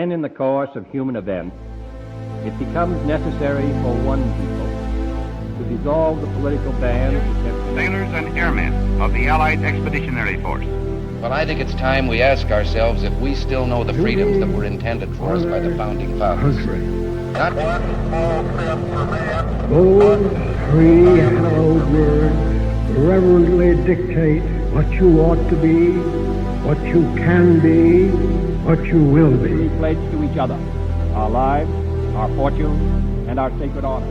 when in the course of human events it becomes necessary for one people to dissolve the political bands which have... Sailors and airmen of the Allied Expeditionary Force. Well, I think it's time we ask ourselves if we still know the freedoms that were intended for us by the founding fathers. Not one small step for man. Those three hallowed words reverently dictate what you ought to be, what you can be, what you will be. We pledge to each other our lives, our fortunes, and our sacred honor.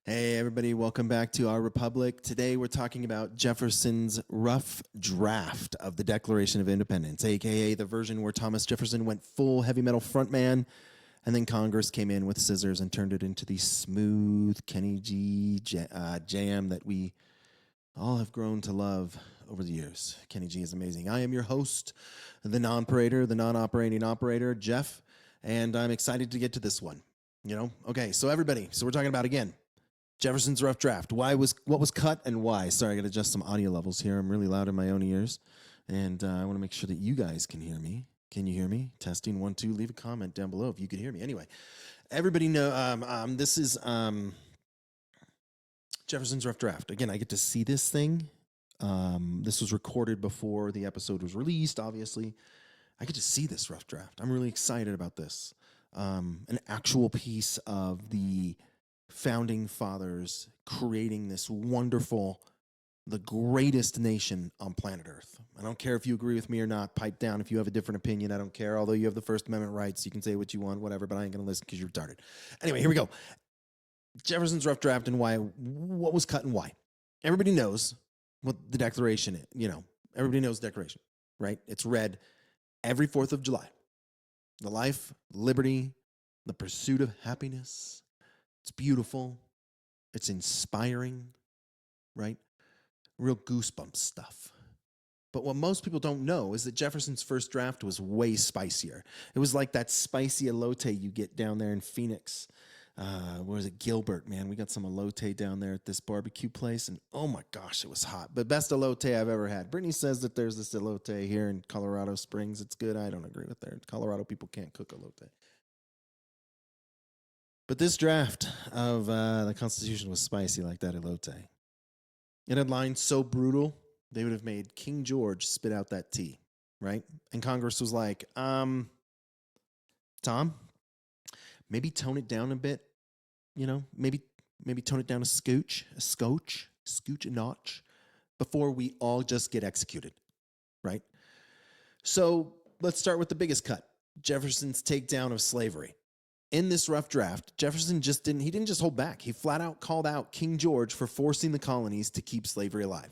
Hey everybody, welcome back to Our Republic. Today we're talking about Jefferson's rough draft of the Declaration of Independence, aka the version where Thomas Jefferson went full heavy metal frontman, and then Congress came in with scissors and turned it into the smooth Kenny G jam that we all have grown to love over the years. Kenny G is amazing. I am your host, the non-operator, the non-operating operator, Jeff, and I'm excited to get to this one. Okay, so everybody, we're talking about, again, Jefferson's rough draft. What was cut and why? Sorry, I got to adjust some audio levels here. I'm really loud in my own ears, and I want to make sure that you guys can hear me. Can you hear me? Testing 1 2. Leave a comment down below if you could hear me. Anyway, everybody know this is Jefferson's rough draft. Again, I get to see this thing. This was recorded before the episode was released. Obviously, I get to see this rough draft. I'm really excited about this. An actual piece of the founding fathers creating this wonderful, the greatest nation on planet Earth. I don't care if you agree with me or not. Pipe down if you have a different opinion. I don't care. Although you have the First Amendment rights, you can say what you want, whatever, but I ain't going to listen because you're retarded. Anyway, here we go. Jefferson's rough draft and why, what was cut and why. Everybody knows what the Declaration is. Everybody knows the Declaration, right? It's read every 4th of July. The life, liberty, the pursuit of happiness. It's beautiful. It's inspiring, right? Real Goosebumps stuff. But what most people don't know is that Jefferson's first draft was way spicier. It was like that spicy elote you get down there in Phoenix. Where is it? Gilbert, man. We got some elote down there at this barbecue place, and oh my gosh, it was hot. But best elote I've ever had. Brittany says that there's this elote here in Colorado Springs. It's good. I don't agree with that. Colorado people can't cook elote. But this draft of the Constitution was spicy like that elote. It had lines so brutal, they would have made King George spit out that tea, right? And Congress was like, Tom, maybe tone it down a bit, maybe tone it down a scooch a notch before we all just get executed, right? So let's start with the biggest cut, Jefferson's takedown of slavery. In this rough draft, Jefferson didn't just hold back. He flat out called out King George for forcing the colonies to keep slavery alive.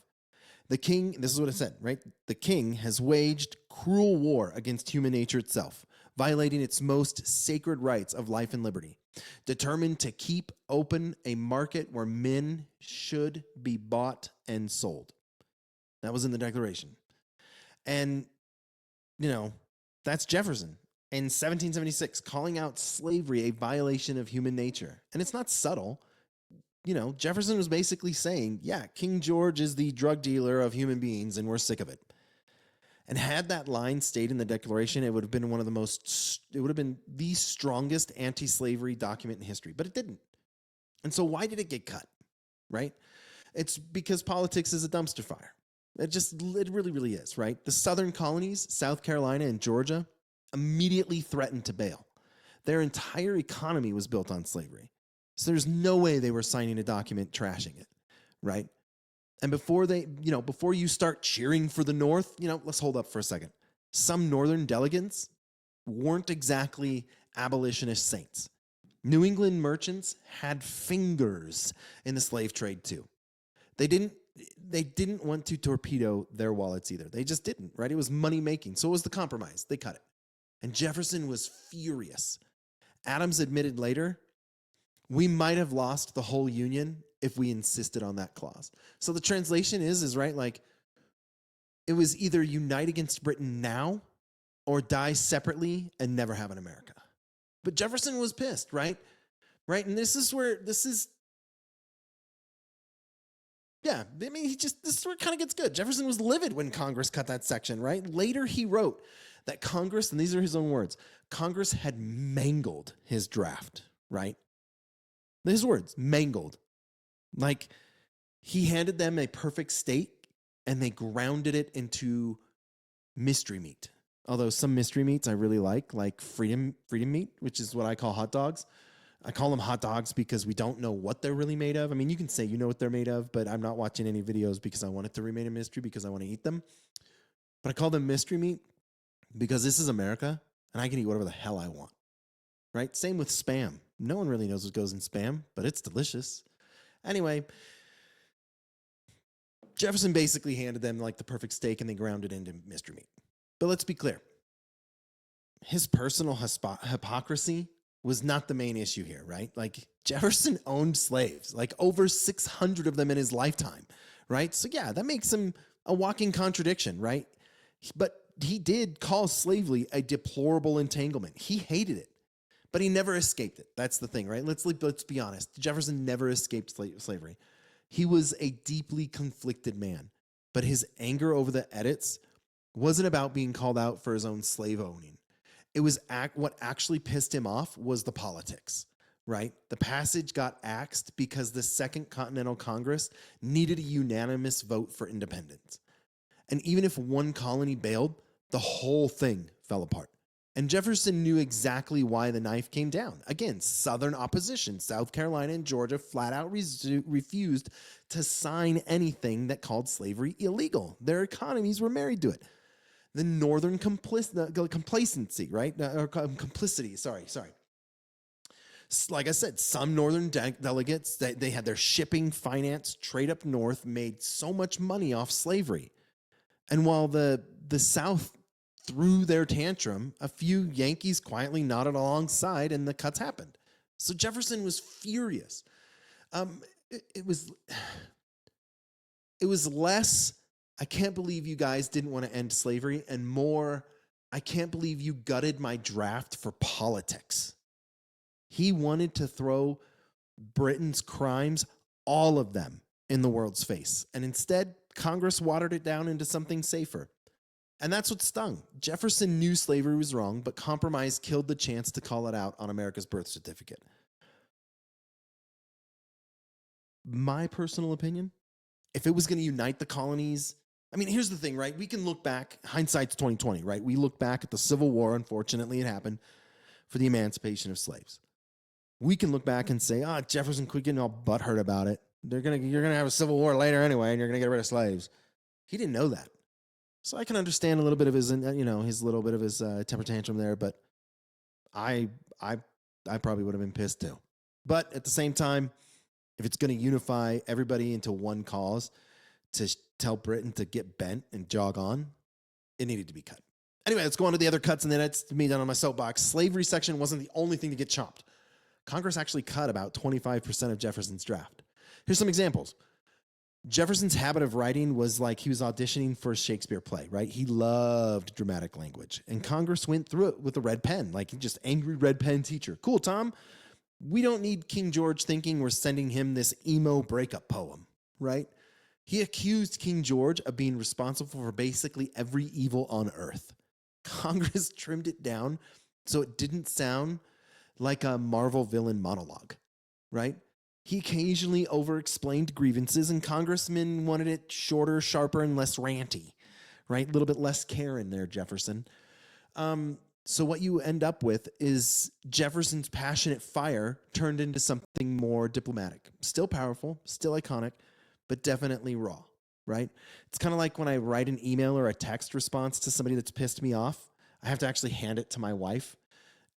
The king, this is what it said, right? The king has waged cruel war against human nature itself, violating its most sacred rights of life and liberty, determined to keep open a market where men should be bought and sold. That was in the Declaration. And, that's Jefferson. In 1776, calling out slavery a violation of human nature. And it's not subtle. Jefferson was basically saying, yeah, King George is the drug dealer of human beings, and we're sick of it. And had that line stayed in the Declaration, it would have been the strongest anti-slavery document in history. But it didn't. And so why did it get cut, right? It's because politics is a dumpster fire. It really, really is, right? The southern colonies, South Carolina and Georgia, immediately threatened to bail. Their entire economy was built on slavery. So there's no way they were signing a document trashing it, right? And before you start cheering for the North, let's hold up for a second. Some Northern delegates weren't exactly abolitionist saints. New England merchants had fingers in the slave trade too. They didn't want to torpedo their wallets either. They just didn't, right? It was money making. So it was the compromise. They cut it. And Jefferson was furious. Adams admitted later, we might have lost the whole Union if we insisted on that clause. So the translation is right, like, it was either unite against Britain now or die separately and never have an America. But Jefferson was pissed, right? And this is Yeah, I mean, this is where it kind of gets good. Jefferson was livid when Congress cut that section, right? Later, he wrote that Congress, and these are his own words, Congress had mangled his draft, right? His words, mangled. Like, he handed them a perfect steak and they grounded it into mystery meat. Although some mystery meats I really like freedom meat, which is what I call hot dogs. I call them hot dogs because we don't know what they're really made of. I mean, you can say you know what they're made of, but I'm not watching any videos because I want it to remain a mystery because I want to eat them. But I call them mystery meat because this is America and I can eat whatever the hell I want, right? Same with Spam. No one really knows what goes in Spam, but it's delicious. Anyway, Jefferson basically handed them like the perfect steak and they ground it into mystery meat. But let's be clear. His personal hypocrisy was not the main issue here, right? Like Jefferson owned slaves, like over 600 of them in his lifetime, right? So yeah, that makes him a walking contradiction, right? But he did call slavery a deplorable entanglement. He hated it, but he never escaped it. That's the thing, right? Let's be honest. Jefferson never escaped slavery. He was a deeply conflicted man, but his anger over the edits wasn't about being called out for his own slave owning. It was what actually pissed him off was the politics, right? The passage got axed because the Second Continental Congress needed a unanimous vote for independence. And even if one colony bailed, the whole thing fell apart. And Jefferson knew exactly why the knife came down. Again, Southern opposition. South Carolina and Georgia flat out refused to sign anything that called slavery illegal. Their economies were married to it. The Northern complacency, right? Or complicity, sorry. Like I said, some Northern delegates, they had their shipping, finance, trade up north made so much money off slavery. And while the South threw their tantrum, a few Yankees quietly nodded alongside and the cuts happened. So Jefferson was furious. It was less, I can't believe you guys didn't want to end slavery, and more, I can't believe you gutted my draft for politics. He wanted to throw Britain's crimes, all of them, in the world's face. And instead, Congress watered it down into something safer. And that's what stung. Jefferson knew slavery was wrong, but compromise killed the chance to call it out on America's birth certificate. My personal opinion, if it was going to unite the colonies, I mean, here's the thing, right? We can look back, hindsight's 2020, right? We look back at the Civil War, unfortunately it happened, for the emancipation of slaves. We can look back and say, Jefferson quit getting all butthurt about it. You're gonna have a civil war later anyway, and you're gonna get rid of slaves. He didn't know that. So I can understand a little bit of his, his little bit of his temper tantrum there, but I probably would have been pissed too. But at the same time, if it's going to unify everybody into one cause to tell Britain to get bent and jog on, it needed to be cut. Anyway, let's go on to the other cuts, and then it's me down on my soapbox. Slavery section wasn't the only thing to get chopped. Congress actually cut about 25% of Jefferson's draft. Here's some examples. Jefferson's habit of writing was like he was auditioning for a Shakespeare play, right? He loved dramatic language. And Congress went through it with a red pen, like just angry red pen teacher. Cool, Tom. We don't need King George thinking we're sending him this emo breakup poem, right? He accused King George of being responsible for basically every evil on earth. Congress trimmed it down so it didn't sound like a Marvel villain monologue, right? He occasionally over-explained grievances, and congressmen wanted it shorter, sharper, and less ranty, right? A little bit less Karen there, Jefferson. So what you end up with is Jefferson's passionate fire turned into something more diplomatic. Still powerful, still iconic, but definitely raw, right? It's kind of like when I write an email or a text response to somebody that's pissed me off, I have to actually hand it to my wife,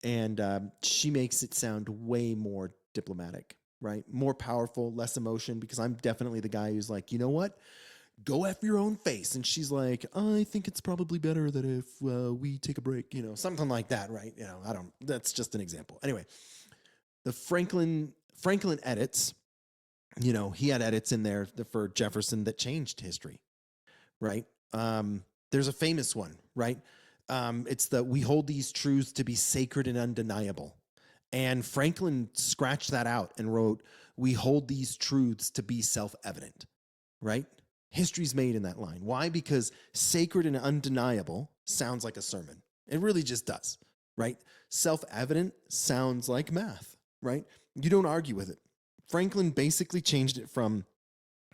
and she makes it sound way more diplomatic, right? More powerful, less emotion, because I'm definitely the guy who's like, you know what? Go F your own face. And she's like, I think it's probably better that if we take a break, something like that, right? That's just an example. Anyway, the Franklin edits, he had edits in there for Jefferson that changed history, right? There's a famous one, right? It's we hold these truths to be sacred and undeniable. And Franklin scratched that out and wrote, we hold these truths to be self-evident, right? History's made in that line. Why? Because sacred and undeniable sounds like a sermon. It really just does, right? Self-evident sounds like math, right? You don't argue with it. Franklin basically changed it from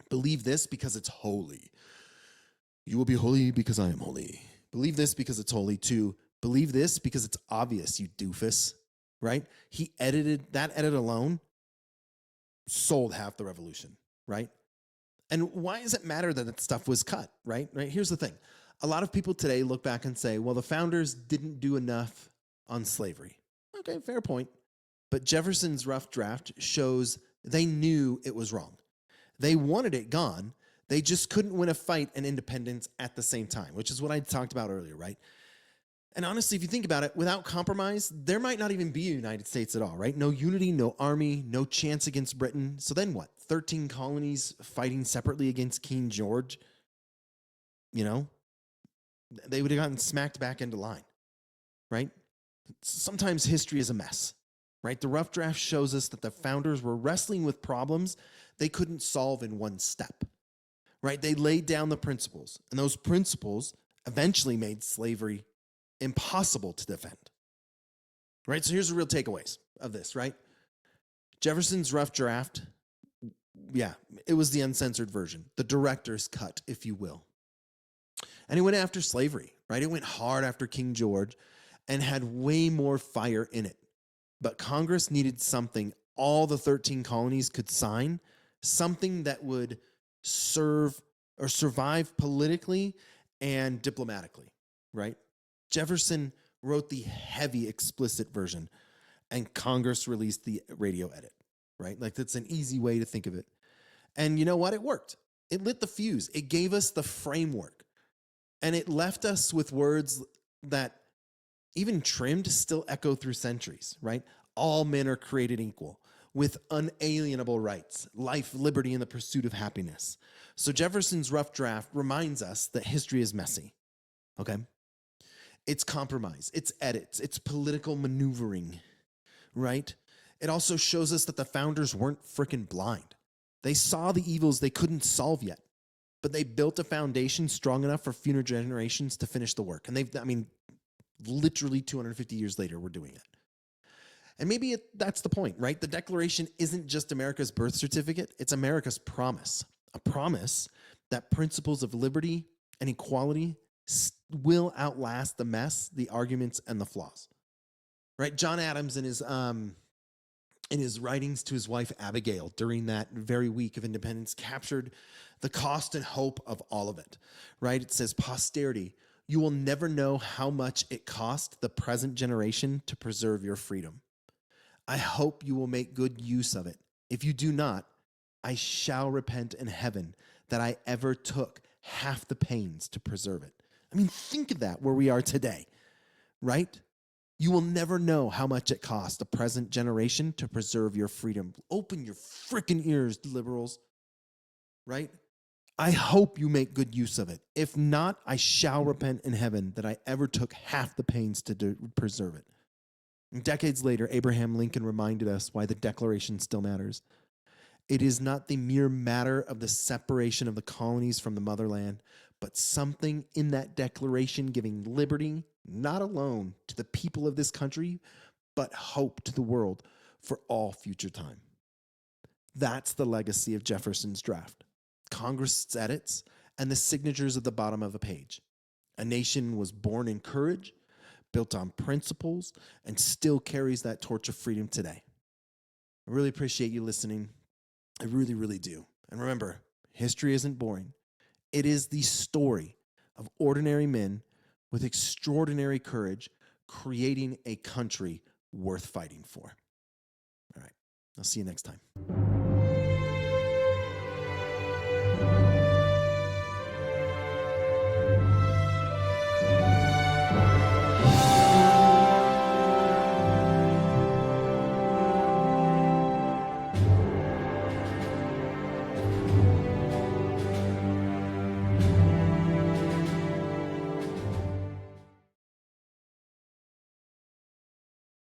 believe this because it's holy. You will be holy because I am holy. Believe this because it's holy to believe this because it's obvious, you doofus, right? He edited, that edit alone sold half the revolution, right? And why does it matter that that stuff was cut, right? Here's the thing. A lot of people today look back and say, well, the founders didn't do enough on slavery. Okay, fair point. But Jefferson's rough draft shows they knew it was wrong. They wanted it gone. They just couldn't win a fight and independence at the same time, which is what I talked about earlier, right? And honestly, if you think about it, without compromise, there might not even be a United States at all, right? No unity, no army, no chance against Britain. So then what? 13 colonies fighting separately against King George? You know, they would have gotten smacked back into line, right? Sometimes history is a mess, right? The rough draft shows us that the founders were wrestling with problems they couldn't solve in one step, right? They laid down the principles, and those principles eventually made slavery impossible to defend, right? So here's the real takeaways of this, right? Jefferson's rough draft, yeah, it was the uncensored version, the director's cut, if you will. And it went after slavery, right? It went hard after King George and had way more fire in it. But Congress needed something all the 13 colonies could sign, something that would serve or survive politically and diplomatically, right? Jefferson wrote the heavy explicit version and Congress released the radio edit, right? Like that's an easy way to think of it. And you know what? It worked. It lit the fuse. It gave us the framework. And it left us with words that, even trimmed, still echo through centuries, right? All men are created equal, with unalienable rights, life, liberty, and the pursuit of happiness. So Jefferson's rough draft reminds us that history is messy, okay? It's compromise, it's edits, it's political maneuvering, right? It also shows us that the founders weren't freaking blind. They saw the evils they couldn't solve yet, but they built a foundation strong enough for future generations to finish the work. And literally 250 years later, we're doing it. And maybe that's the point, right? The Declaration isn't just America's birth certificate. It's America's promise, a promise that principles of liberty and equality will outlast the mess, the arguments, and the flaws, right? John Adams in his writings to his wife, Abigail, during that very week of independence, captured the cost and hope of all of it, right? It says, posterity, you will never know how much it cost the present generation to preserve your freedom. I hope you will make good use of it. If you do not, I shall repent in heaven that I ever took half the pains to preserve it. I mean, think of that where we are today, right? You will never know how much it costs the present generation to preserve your freedom. Open your freaking ears, liberals, right? I hope you make good use of it. If not, I shall repent in heaven that I ever took half the pains to preserve it. And decades later, Abraham Lincoln reminded us why the Declaration still matters. It is not the mere matter of the separation of the colonies from the motherland, but something in that Declaration giving liberty, not alone to the people of this country, but hope to the world for all future time. That's the legacy of Jefferson's draft. Congress edits and the signatures at the bottom of a page. A nation was born in courage, built on principles, and still carries that torch of freedom today. I really appreciate you listening. I really, really do. And remember, history isn't boring. It is the story of ordinary men with extraordinary courage creating a country worth fighting for. All right, I'll see you next time.